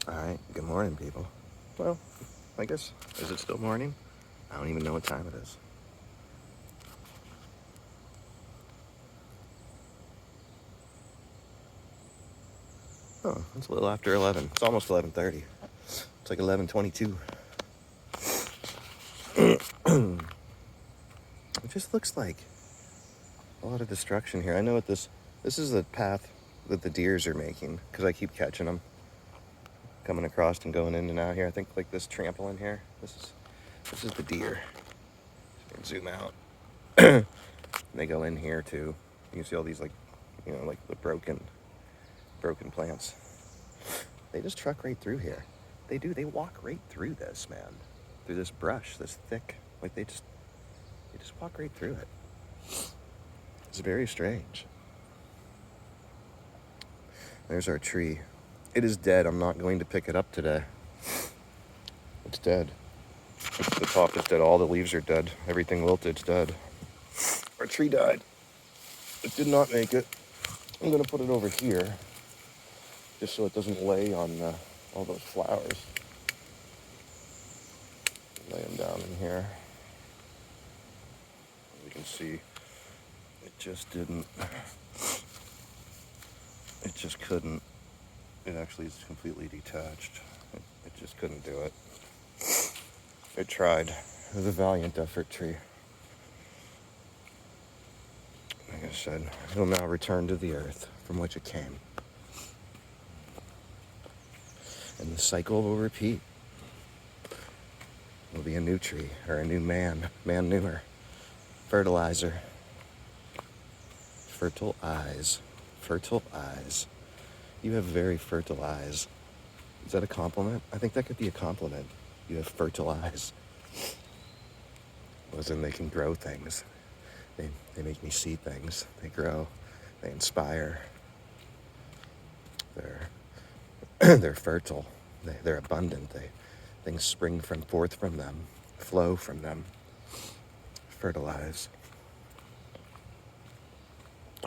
Alright, good morning, people. Well, I guess, is it still morning? I don't even know what time it is. Oh, it's a little after 11. It's almost 11:30. It's like 11:22. It just looks like a lot of destruction here. I know what this is the path that the deers are making, because I keep catching them coming across and going in and out here. I think like this trampoline here. This is the deer. Zoom out. And they go in here too. You can see all these like the broken plants. They just truck right through here. They do. They walk right through this, man. Through this brush, this thick. Like they just walk right through it. It's very strange. There's our tree. It is dead. I'm not going to pick it up today. It's dead. The top is dead. All the leaves are dead. Everything wilted. It's dead. Our tree died. It did not make it. I'm going to put it over here just so it doesn't lay on all those flowers. Lay them down in here. As you can see, it just didn't. It just couldn't. It actually is completely detached. It just couldn't do it. It tried. It was a valiant effort, tree. Like I said, it'll now return to the earth from which it came. And the cycle will repeat. It'll be a new tree, or a new manure, fertilizer. Fertile eyes. You have very fertile eyes. Is that a compliment? I think that could be a compliment. You have fertile eyes. As in they can grow things. They make me see things. They grow. They inspire. They're fertile. They're abundant. Things spring forth from them, flow from them, fertilize.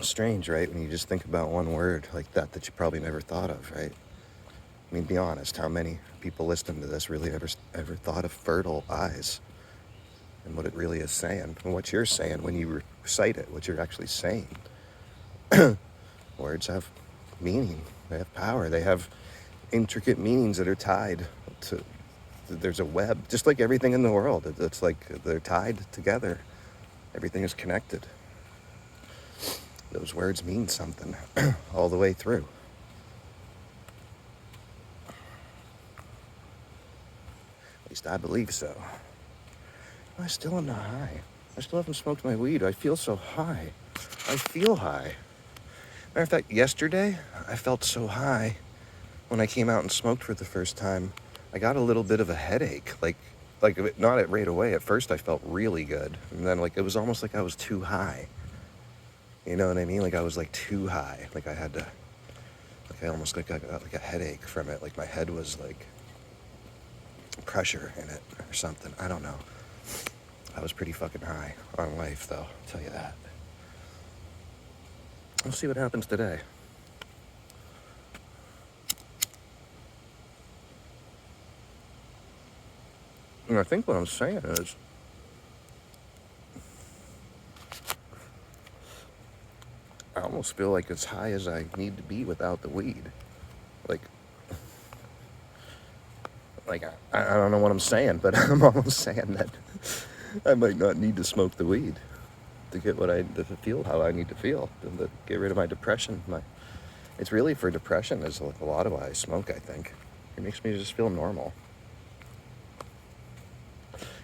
Strange, right? When you just think about one word like that you probably never thought of, right? I mean, be honest. How many people listening to this really ever thought of fertile eyes and what it really is saying, and what you're saying when you recite it, what you're actually saying? Words have meaning. They have power. They have intricate meanings that are tied to. There's a web, just like everything in the world. It's like they're tied together. Everything is connected. Those words mean something all the way through. At least I believe so. I still am not high. I still haven't smoked my weed. I feel so high. I feel high. Matter of fact, yesterday, I felt so high when I came out and smoked for the first time. I got a little bit of a headache. Like not right away. At first, I felt really good. And then, it was almost like I was too high. You know what I mean? Like I was too high. Like I had to, I almost got a headache from it. Like my head was pressure in it or something. I don't know. I was pretty fucking high on life, though. I'll tell you that. We'll see what happens today. And I think what I'm saying is, I almost feel like as high as I need to be without the weed. I don't know what I'm saying, but I'm almost saying that I might not need to smoke the weed to get to feel how I need to feel, to get rid of my depression. It's really for depression is a lot of why I smoke, I think. It makes me just feel normal.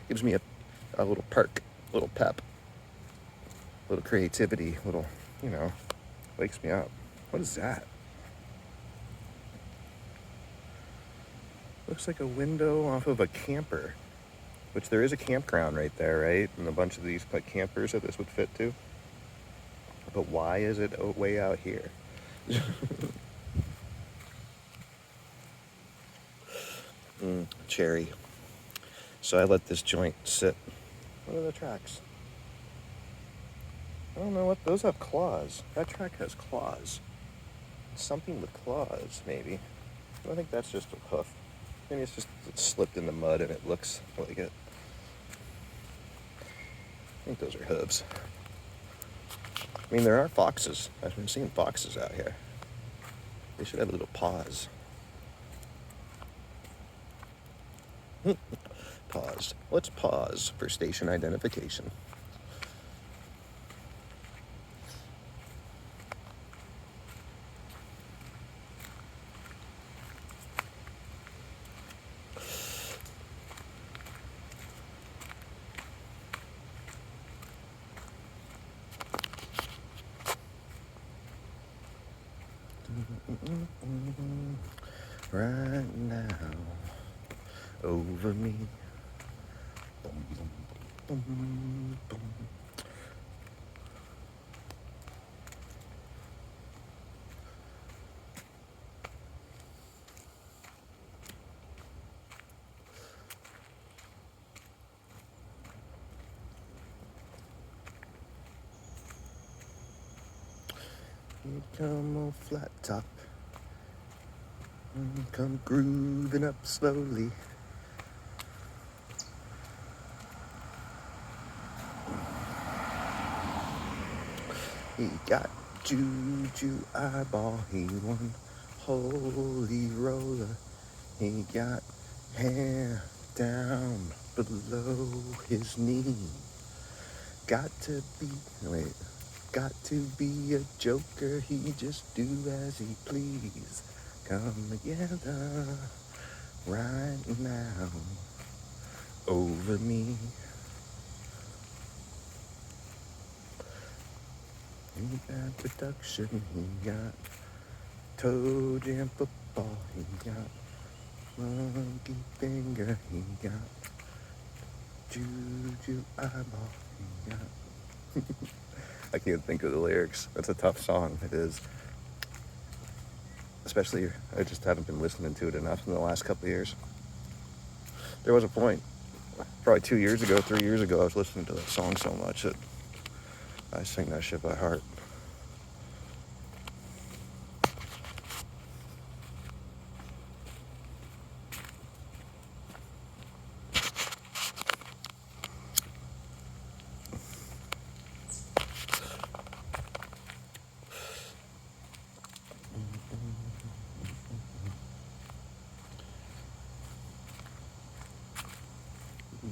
Gives me a little perk, a little pep, a little creativity, wakes me up. What is that? Looks like a window off of a camper, which there is a campground right there, right? And a bunch of these campers that this would fit to. But why is it way out here? Cherry. So I let this joint sit. What are the tracks? I don't know what those have claws. That track has claws. Something with claws, maybe. I think that's just a hoof. Maybe it's just slipped in the mud and it looks like it. I think those are hooves. I mean, there are foxes. I've been seeing foxes out here. They should have little paws. Pause. Let's pause for station identification. Right now, over me. Boom, boom, boom, boom. You come on flat top, come grooving up slowly. He got juju eyeball, he won holy roller. He got hair down below his knee. Got to be a joker, he just do as he please. Come together right now over me. He got production, he got toe jam football, he got monkey finger, he got juju eyeball, he got... I can't think of the lyrics. That's a tough song, it is. Especially, I just haven't been listening to it enough in the last couple of years. There was a point, probably 2 years ago, 3 years ago, I was listening to that song so much that I sing that shit by heart.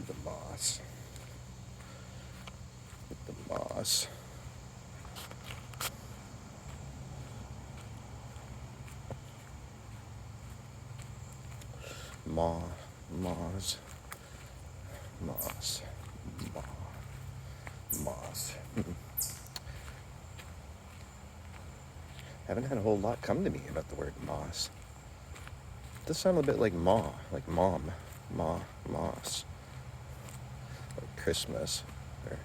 The moss. The moss. Moss. Haven't had a whole lot come to me about the word moss. It does sound a bit like like mom. Moss. Like Christmas. Or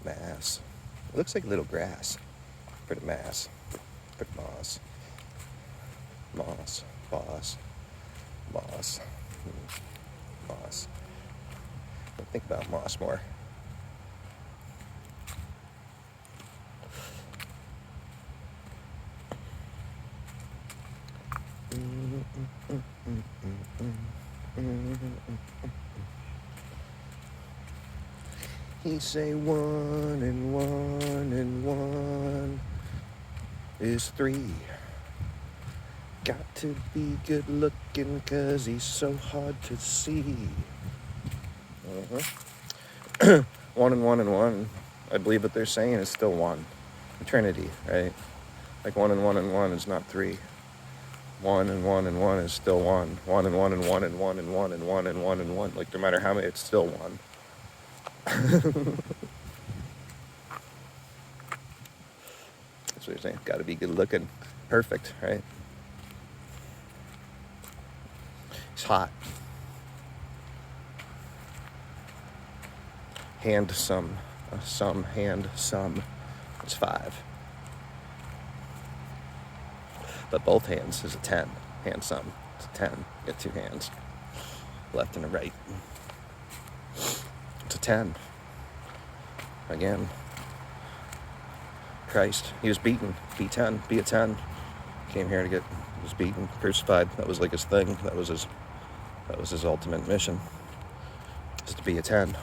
mass. It looks like little grass. For the mass. For the moss. Moss. I'll think about moss more. He say 1 and 1 and 1 is 3. Got to be good looking 'cause he's so hard to see. 1 and 1 and 1, I believe what they're saying is still 1. Trinity, right? Like 1 and 1 and 1 is not 3. 1 and 1 and 1 is still 1. 1 and 1 and 1 and 1 and 1 and 1 and 1 and 1. Like no matter how many, it's still 1. That's what you're saying. Got to be good looking. Perfect, right? It's hot. Hand some. Hand some. It's 5. But both hands is a 10. Hand some. It's a 10. You get 2 hands. Left and a right. It's a 10. Again. Christ. He was beaten. B10. Be a 10. Came here to he was beaten, crucified. That was like his thing. That was his ultimate mission. Is to be a 10.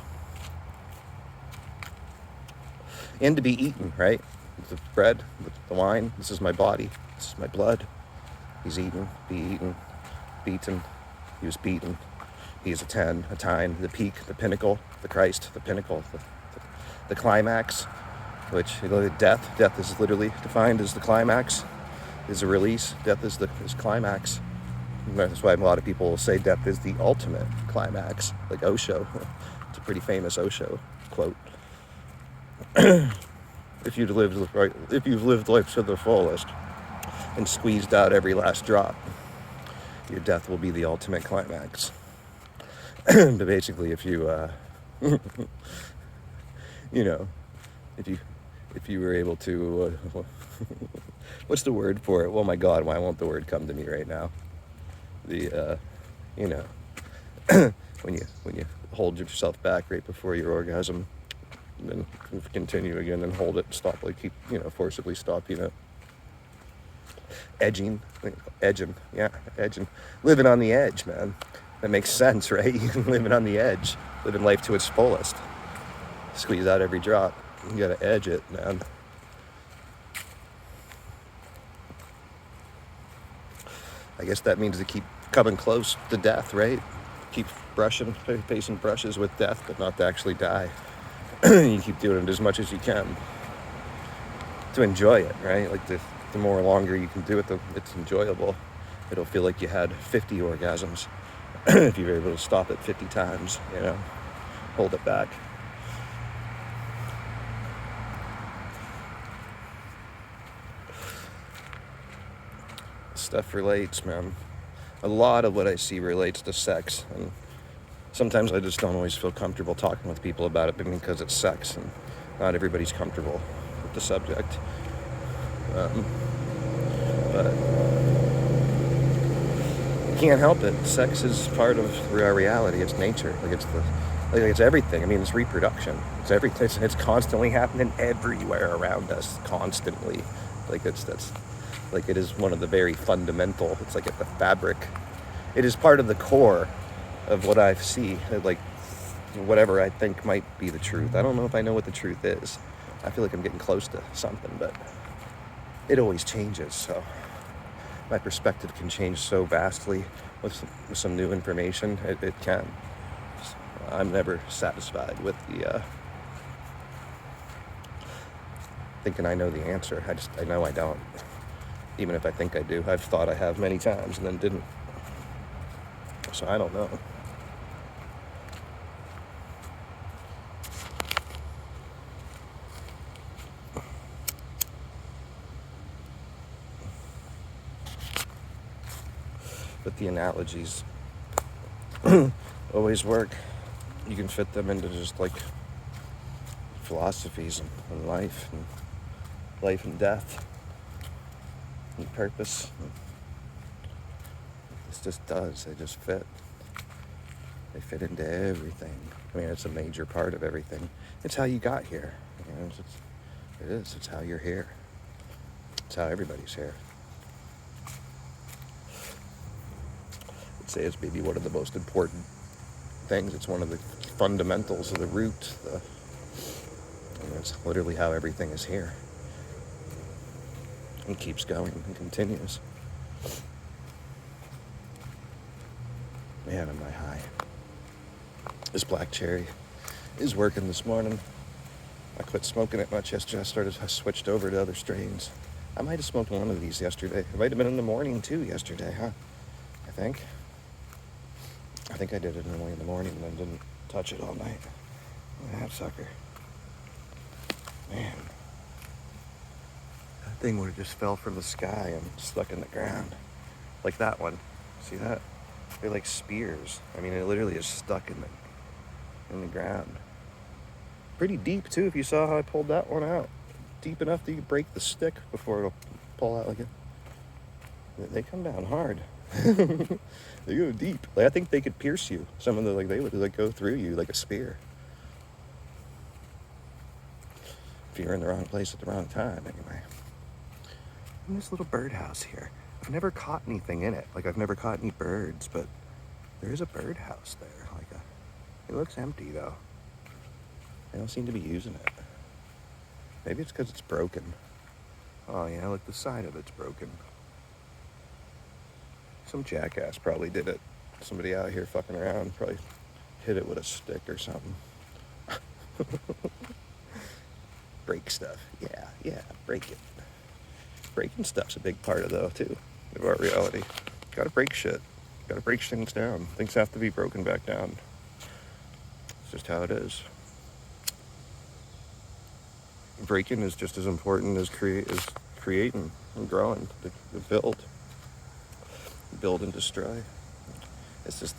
And to be eaten, right? The bread, the wine. This is my body. This is my blood. He's eaten, be eaten, beaten. He was beaten. He is a 10, a tine, the peak, the pinnacle, the Christ, the pinnacle, the climax, which, you know, death. Death is literally defined as the climax, is a release. Death is climax. And that's why a lot of people will say death is the ultimate climax, like Osho. It's a pretty famous Osho quote. If you've lived life to the fullest and squeezed out every last drop, your death will be the ultimate climax. But basically, if you, you know, if you were able to, what's the word for it? Oh my God, why won't the word come to me right now? The, you know, when you hold yourself back right before your orgasm, and then continue again and hold it, stop, like keep, you know, forcibly stop, you know. Edging, living on the edge, man. That makes sense, right? You living on the edge, living life to its fullest. Squeeze out every drop. You gotta edge it, man. I guess that means to keep coming close to death, right? Keep facing brushes with death, but not to actually die. You keep doing it as much as you can to enjoy it, right? Like the more longer you can do it, it's enjoyable. It'll feel like you had 50 orgasms if you were able to stop it 50 times, you know, hold it back. Stuff relates, man. A lot of what I see relates to sex, and sometimes I just don't always feel comfortable talking with people about it because it's sex, and not everybody's comfortable with the subject. But you can't help it. Sex is part of our reality. It's nature. It's everything. I mean, it's reproduction. It's everything. It's constantly happening everywhere around us. Constantly. It is one of the very fundamental. It's like at the fabric. It is part of the core of what I see. Like whatever I think might be the truth. I don't know if I know what the truth is. I feel like I'm getting close to something, but it always changes. So my perspective can change so vastly with some new information. It can. I'm never satisfied with the thinking I know the answer. I know I don't. Even if I think I do. I've thought I have many times and then didn't. So I don't know. But the analogies always work. You can fit them into just like philosophies and life and death and purpose. This just does. They just fit. They fit into everything. I mean, it's a major part of everything. It's how you got here. You know, it is. It's how you're here. It's how everybody's here. I'd say it's maybe one of the most important things. It's one of the fundamentals of the root. It's literally how everything is here. And keeps going and continues. Man, am I high. This black cherry is working this morning. I quit smoking it much yesterday. I switched over to other strains. I might have smoked one of these yesterday. It might have been in the morning too yesterday, huh? I think I did it early in the morning and then didn't touch it all night. That sucker. Man. That thing would have just fell from the sky and stuck in the ground. Like that one. See that? They're like spears. I mean, it literally is stuck in the ground. Pretty deep too, if you saw how I pulled that one out. Deep enough that you could break the stick before it'll pull out like it. They come down hard. They go deep. Like, I think they could pierce you. Some of the, they would like go through you like a spear. if you're in the wrong place at the wrong time, anyway. And this little birdhouse here. I've never caught anything in it. Like, I've never caught any birds, but there is a birdhouse there. It looks empty, though. They don't seem to be using it. Maybe it's because it's broken. Oh, yeah, look, the side of it's broken. Some jackass probably did it. Somebody out here fucking around probably hit it with a stick or something. Break stuff. Yeah, break it. Breaking stuff's a big part of, though, too, of our reality. Gotta break shit. Gotta break things down. Things have to be broken back down. It's just how it is. Breaking is just as important as creating and growing, to build and destroy. It's just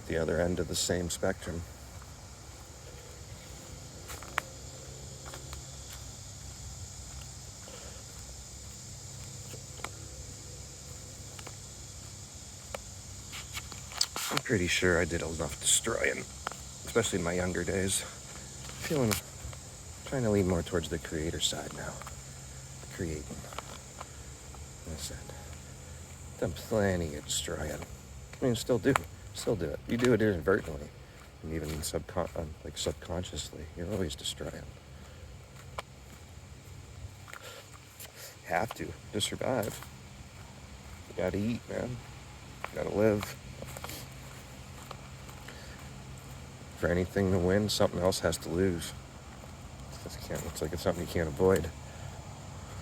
the other end of the same spectrum. I'm pretty sure I did enough destroying, especially in my younger days. Trying to lean more towards the creator side now. Creating. I said, done plenty of destroying. I mean, still do it. You do it inadvertently, and even subconsciously. You're always destroying. You have to survive. You gotta eat, man. You gotta live. For anything to win, something else has to lose. It's like it's something you can't avoid.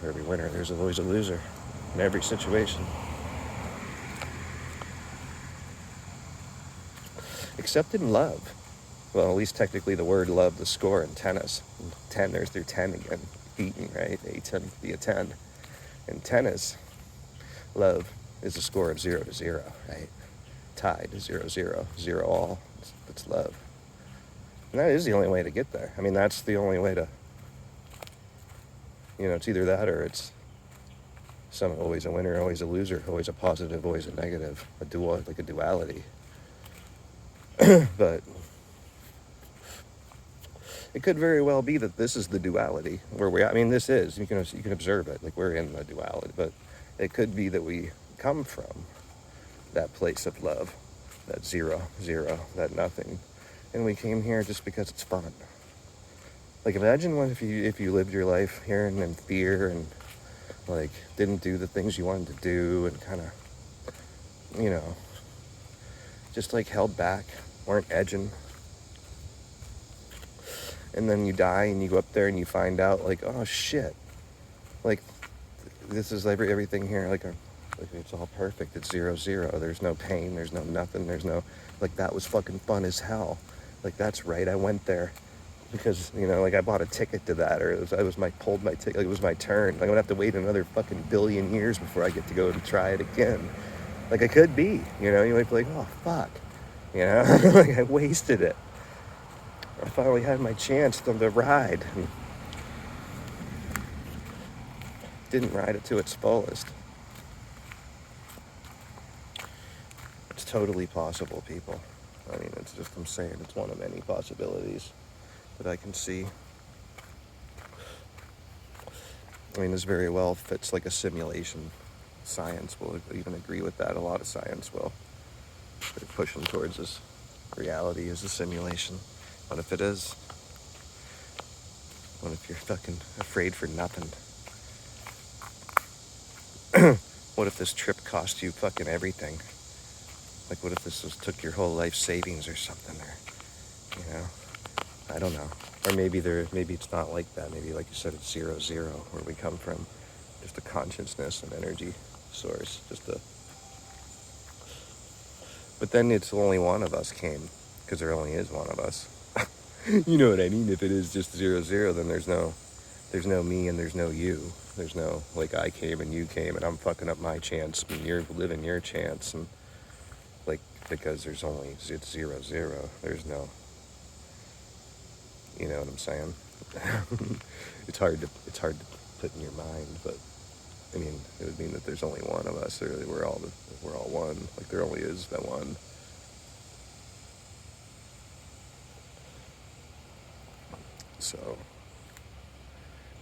For every winner, there's always a loser in every situation. Except in love. Well, at least technically the word love, the score in tennis. 10, there's their 10 again. Beaten, right? A10 be a 10. In tennis, love is a score of 0-0, right? Tied, 0-0, 0 all. That's love. And that is the only way to get there. I mean, that's the only way to, it's either that or it's always a winner, always a loser, always a positive, always a negative, like a duality. But it could very well be that this is the duality where this is, you can observe it, like we're in the duality, but it could be that we come from that place of love, that 0-0, that nothing. And we came here just because it's fun. Like, imagine if you lived your life here and in fear and, like, didn't do the things you wanted to do and kind of, just, like, held back, weren't edging. And then you die and you go up there and you find out, like, oh, shit. Like, this is everything here, like it's all perfect. It's 0-0. There's no pain. There's no nothing. There's no, like, that was fucking fun as hell. Like, that's right, I went there because, like, I bought a ticket to that, or pulled my ticket, like, it was my turn. Like, I'm gonna have to wait another fucking billion years before I get to go and try it again. Like, I could be, you might be like, oh, fuck, like, I wasted it. I finally had my chance to ride, and didn't ride it to its fullest. It's totally possible, people. I mean, I'm saying it's one of many possibilities that I can see. I mean, this very well fits like a simulation. Science will even agree with that. A lot of science will. They're pushing towards this reality as a simulation. What if it is? What if you're fucking afraid for nothing? What if this trip cost you fucking everything? Like, what if this took your whole life savings or something, or, I don't know. Or maybe it's not like that. Maybe, like you said, it's 0-0, where we come from. Just a consciousness and energy source. But then it's only one of us came, because there only is one of us. You know what I mean? If it is just 0-0, then there's no me and there's no you. There's no, like, I came and you came and I'm fucking up my chance and you're living your chance, and like, because it's 0-0. There's no, you know what I'm saying? It's hard to put in your mind, but I mean, it would mean that there's only one of us. Really, we're all one. Like, there only is that one. So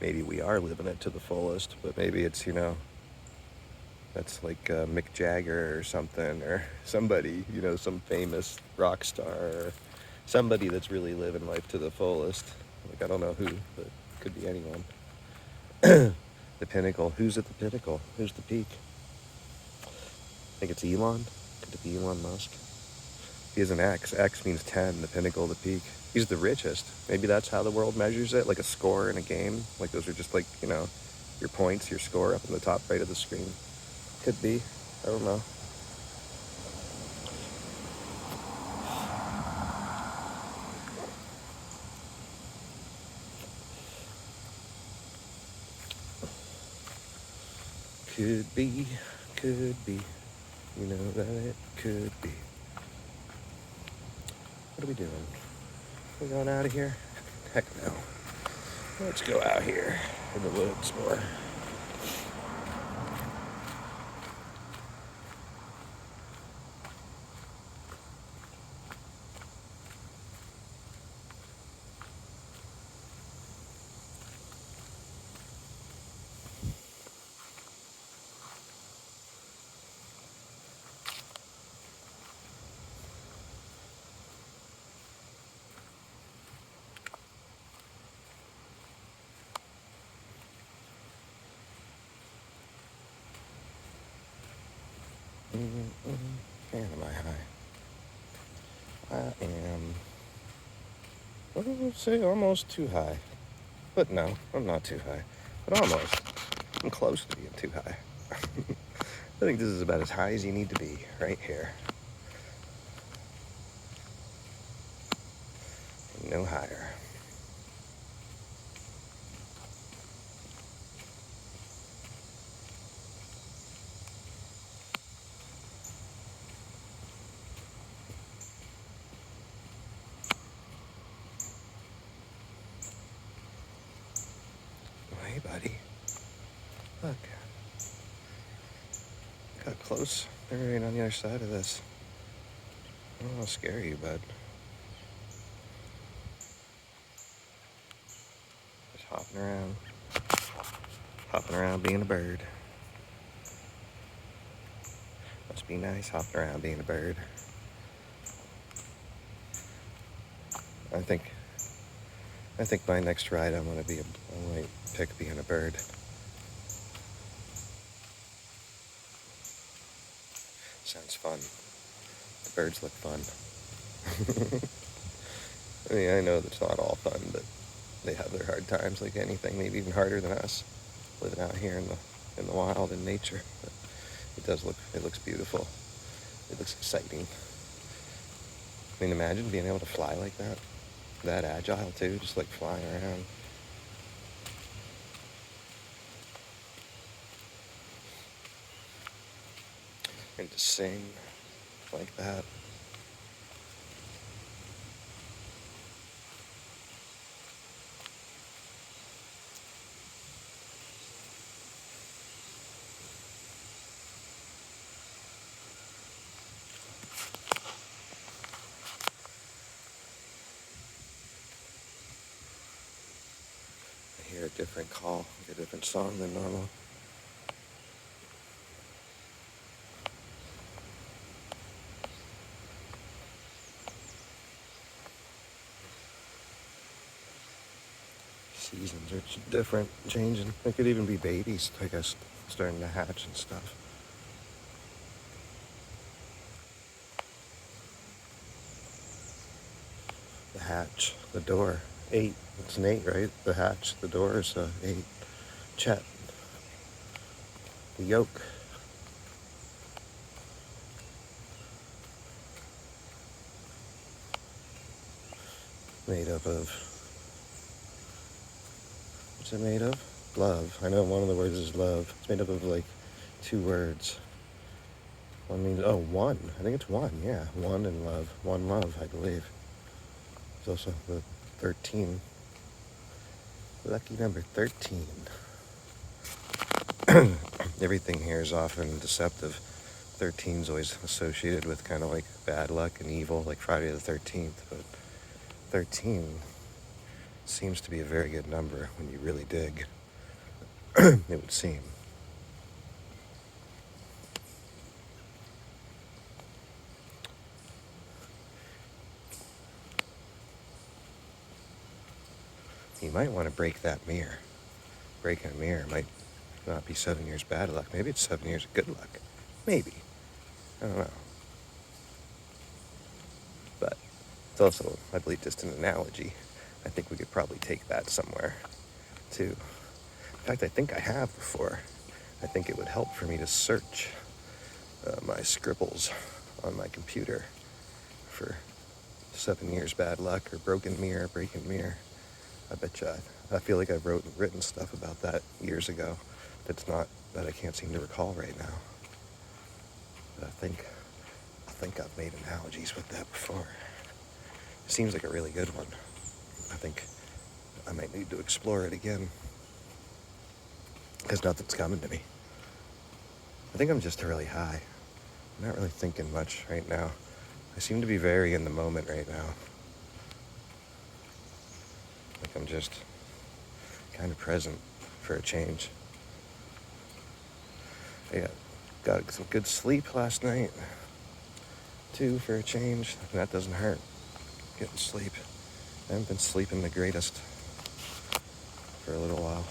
maybe we are living it to the fullest, but maybe it's, that's like Mick Jagger or something, or somebody, some famous rock star, or somebody that's really living life to the fullest. Like, I don't know who, but it could be anyone. The pinnacle. Who's at the pinnacle? Who's the peak? I think it's Elon. Could it be Elon Musk? He has an X. X means 10, the pinnacle, the peak. He's the richest. Maybe that's how the world measures it, like a score in a game. Like those are just like, your points, your score up in the top right of the screen. Could be. I don't know. Could be. Could be. You know that it could be. What are we doing? We going out of here? Heck no. Let's go out here in the woods more. Man, am I high? I am, I would say almost too high. But no, I'm not too high. But almost. I'm close to being too high. I think this is about as high as you need to be, right here. No higher. Hey, buddy. Look. Got close. They're right on the other side of this. I don't want to scare you, bud. Just hopping around. Hopping around being a bird. Must be nice hopping around being a bird. I think my next ride I might pick being a bird. Sounds fun. The birds look fun. I mean, I know that's not all fun, but they have their hard times like anything, maybe even harder than us, living out here in the wild, in nature. But it looks beautiful. It looks exciting. I mean, imagine being able to fly like that. That agile too, just like flying around. And to sing like that. I hear a different call, a different song than normal. Seasons are different, changing. There could even be babies, I guess, starting to hatch and stuff. The hatch, the door, 8. It's an 8, right? The hatch, the door is 8. Chet. The yolk. Made up of... What's it made of? Love. I know one of the words is love. It's made up of like 2 words. One means, one. I think it's one, yeah. One and love. One love, I believe. There's also the 13. Lucky number 13. Everything here is often deceptive. 13 is always associated with kind of like bad luck and evil, like Friday the 13th. But 13 seems to be a very good number when you really dig, it would seem. You might want to break that mirror. Breaking a mirror might not be 7 years bad luck. Maybe it's 7 years of good luck. Maybe. I don't know. But it's also, I believe, just an analogy. I think we could probably take that somewhere, too. In fact, I think I have before. I think it would help for me to search my scribbles on my computer for 7 years bad luck or broken mirror, breaking mirror. I bet you, I feel like I've written stuff about that years ago that I can't seem to recall right now. But I think I've made analogies with that before. It seems like a really good one. I think I might need to explore it again, because nothing's coming to me. I think I'm just really high. I'm not really thinking much right now. I seem to be very in the moment right now. Like I'm just kind of present for a change. I got some good sleep last night, too, for a change. And that doesn't hurt, getting sleep. I haven't been sleeping the greatest for a little while.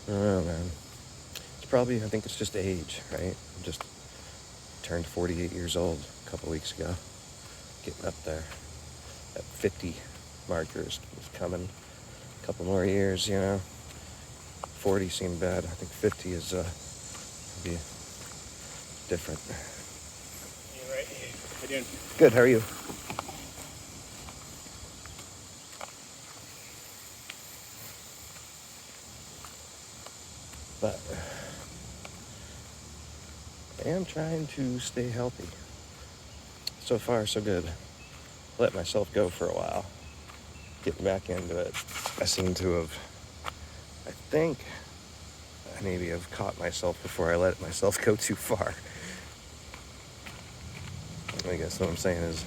I don't know, man. It's probably, I think it's just age, right? I just turned 48 years old a couple weeks ago. Getting up there. That 50 markers is coming. A couple more years, 40 seemed bad. I think 50 is be different. You right? How you doing? Good, how are you? But I am trying to stay healthy. So far, so good. Let myself go for a while. Getting back into it. I seem to have, I think, I maybe have caught myself before I let myself go too far. I guess what I'm saying is,